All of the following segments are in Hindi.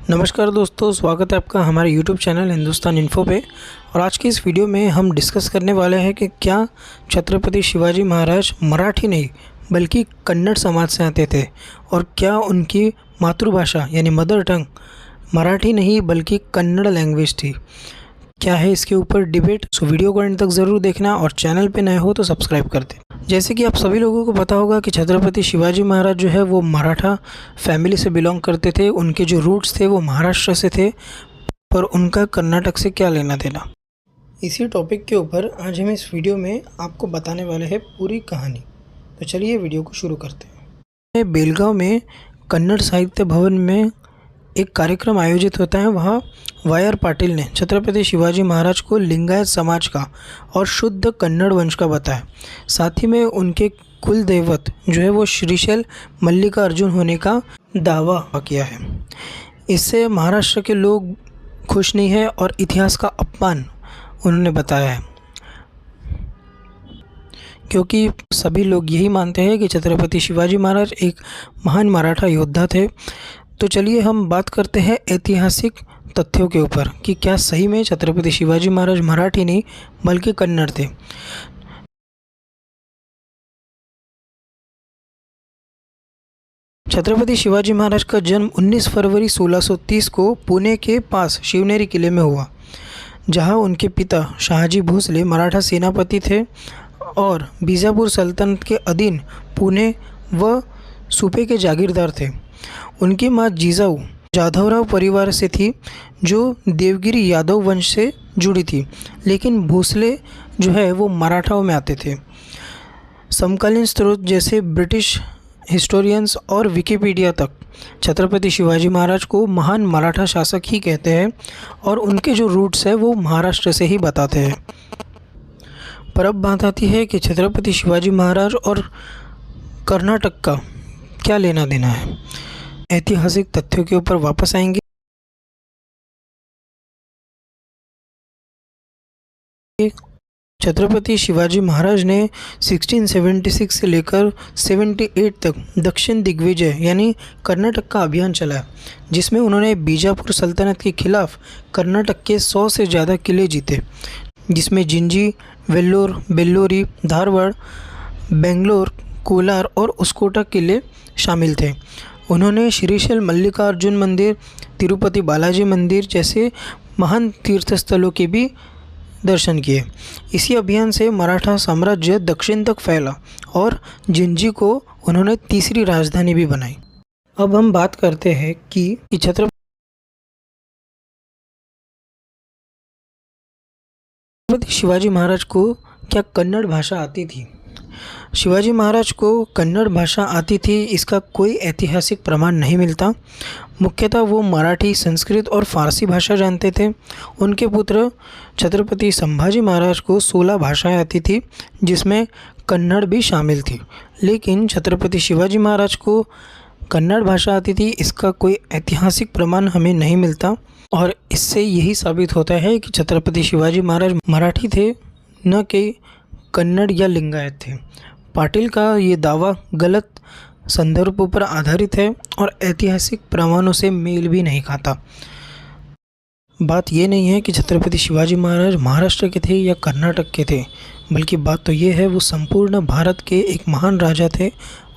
नमस्कार दोस्तों, स्वागत है आपका हमारे YouTube चैनल हिंदुस्तान इन्फो पे। और आज की इस वीडियो में हम डिस्कस करने वाले हैं कि क्या छत्रपति शिवाजी महाराज मराठी नहीं बल्कि कन्नड़ समाज से आते थे और क्या उनकी मातृभाषा यानी मदर टंग मराठी नहीं बल्कि कन्नड़ लैंग्वेज थी। क्या है इसके ऊपर डिबेट। सो वीडियो को एंड तक ज़रूर देखना और चैनल पे नए हो तो सब्सक्राइब कर दें। जैसे कि आप सभी लोगों को पता होगा कि छत्रपति शिवाजी महाराज जो है वो मराठा फैमिली से बिलोंग करते थे। उनके जो रूट्स थे वो महाराष्ट्र से थे, पर उनका कर्नाटक से क्या लेना देना। इसी टॉपिक के ऊपर आज हम इस वीडियो में आपको बताने वाले हैं पूरी कहानी। तो चलिए वीडियो को शुरू करते हैं। बेलगांव में कन्नड़ साहित्य भवन में एक कार्यक्रम आयोजित होता है। वहाँ वाई.आर. पाटिल ने छत्रपति शिवाजी महाराज को लिंगायत समाज का और शुद्ध कन्नड़ वंश का बताया। साथ ही में उनके कुल देवत जो है वो श्रीशैल मल्लिकार्जुन होने का दावा किया है। इससे महाराष्ट्र के लोग खुश नहीं है और इतिहास का अपमान उन्होंने बताया है, क्योंकि सभी लोग यही मानते हैं कि छत्रपति शिवाजी महाराज एक महान मराठा योद्धा थे। तो चलिए हम बात करते हैं ऐतिहासिक तथ्यों के ऊपर कि क्या सही में छत्रपति शिवाजी महाराज मराठी नहीं बल्कि कन्नड़ थे। छत्रपति शिवाजी महाराज का जन्म 19 फरवरी 1630 को पुणे के पास शिवनेरी किले में हुआ, जहां उनके पिता शाहजी भोसले मराठा सेनापति थे और बीजापुर सल्तनत के अधीन पुणे व सूबे के जागीरदार थे। उनकी मां जिजाऊ जाधवराव परिवार से थी जो देवगिरी यादव वंश से जुड़ी थी, लेकिन भोसले जो है वो मराठाओं में आते थे। समकालीन स्रोत जैसे ब्रिटिश हिस्टोरियंस और विकिपीडिया तक छत्रपति शिवाजी महाराज को महान मराठा शासक ही कहते हैं और उनके जो रूट्स है वो महाराष्ट्र से ही बताते हैं। पर अब बात आती है कि छत्रपति शिवाजी महाराज और कर्नाटक का क्या लेना देना है। ऐतिहासिक तथ्यों के ऊपर वापस आएंगे। छत्रपति शिवाजी महाराज ने 1676 से लेकर 78 तक दक्षिण दिग्विजय यानी कर्नाटक का अभियान चलाया, जिसमें उन्होंने बीजापुर सल्तनत के खिलाफ कर्नाटक के 100 से ज़्यादा किले जीते, जिसमें जिंजी, वेल्लोर, बेल्लोरी, धारवाड़, बेंगलोर, कोलार और उस्कोटा किले शामिल थे। उन्होंने श्रीशैल मल्लिकार्जुन मंदिर, तिरुपति बालाजी मंदिर जैसे महान तीर्थ स्थलों के भी दर्शन किए। इसी अभियान से मराठा साम्राज्य दक्षिण तक फैला और जिंजी को उन्होंने तीसरी राजधानी भी बनाई। अब हम बात करते हैं कि छत्रपति शिवाजी महाराज को क्या कन्नड़ भाषा आती थी। शिवाजी महाराज को कन्नड़ भाषा आती थी, इसका कोई ऐतिहासिक प्रमाण नहीं मिलता। मुख्यतः वो मराठी, संस्कृत और फारसी भाषा जानते थे। उनके पुत्र छत्रपति संभाजी महाराज को 16 भाषाएं आती थी, जिसमें कन्नड़ भी शामिल थी। लेकिन छत्रपति शिवाजी महाराज को कन्नड़ भाषा आती थी, इसका कोई ऐतिहासिक प्रमाण हमें नहीं मिलता। और इससे यही साबित होता है कि छत्रपति शिवाजी महाराज मराठी थे, न कि कन्नड़ या लिंगायत थे। पाटिल का ये दावा गलत संदर्भों पर आधारित है और ऐतिहासिक प्रमाणों से मेल भी नहीं खाता। बात ये नहीं है कि छत्रपति शिवाजी महाराज महाराष्ट्र के थे या कर्नाटक के थे, बल्कि बात तो ये है वो संपूर्ण भारत के एक महान राजा थे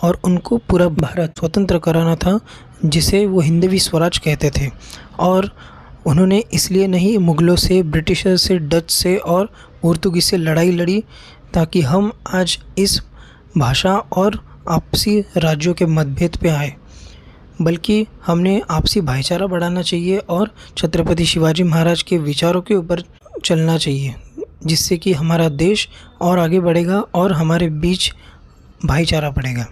और उनको पूरा भारत स्वतंत्र कराना था, जिसे वो हिंदवी स्वराज कहते थे। और उन्होंने इसलिए नहीं मुग़लों से, ब्रिटिशर से, डच से और पोर्तुगीज से लड़ाई लड़ी ताकि हम आज इस भाषा और आपसी राज्यों के मतभेद पे आए, बल्कि हमने आपसी भाईचारा बढ़ाना चाहिए और छत्रपति शिवाजी महाराज के विचारों के ऊपर चलना चाहिए, जिससे कि हमारा देश और आगे बढ़ेगा और हमारे बीच भाईचारा बढ़ेगा।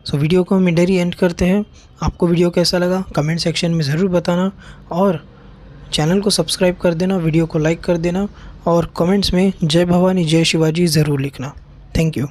सो वीडियो को हम इधर ही एंड करते हैं। आपको वीडियो कैसा लगा कमेंट सेक्शन में ज़रूर बताना और चैनल को सब्सक्राइब कर देना, वीडियो को लाइक कर देना और कमेंट्स में जय भवानी जय शिवाजी ज़रूर लिखना। Thank you.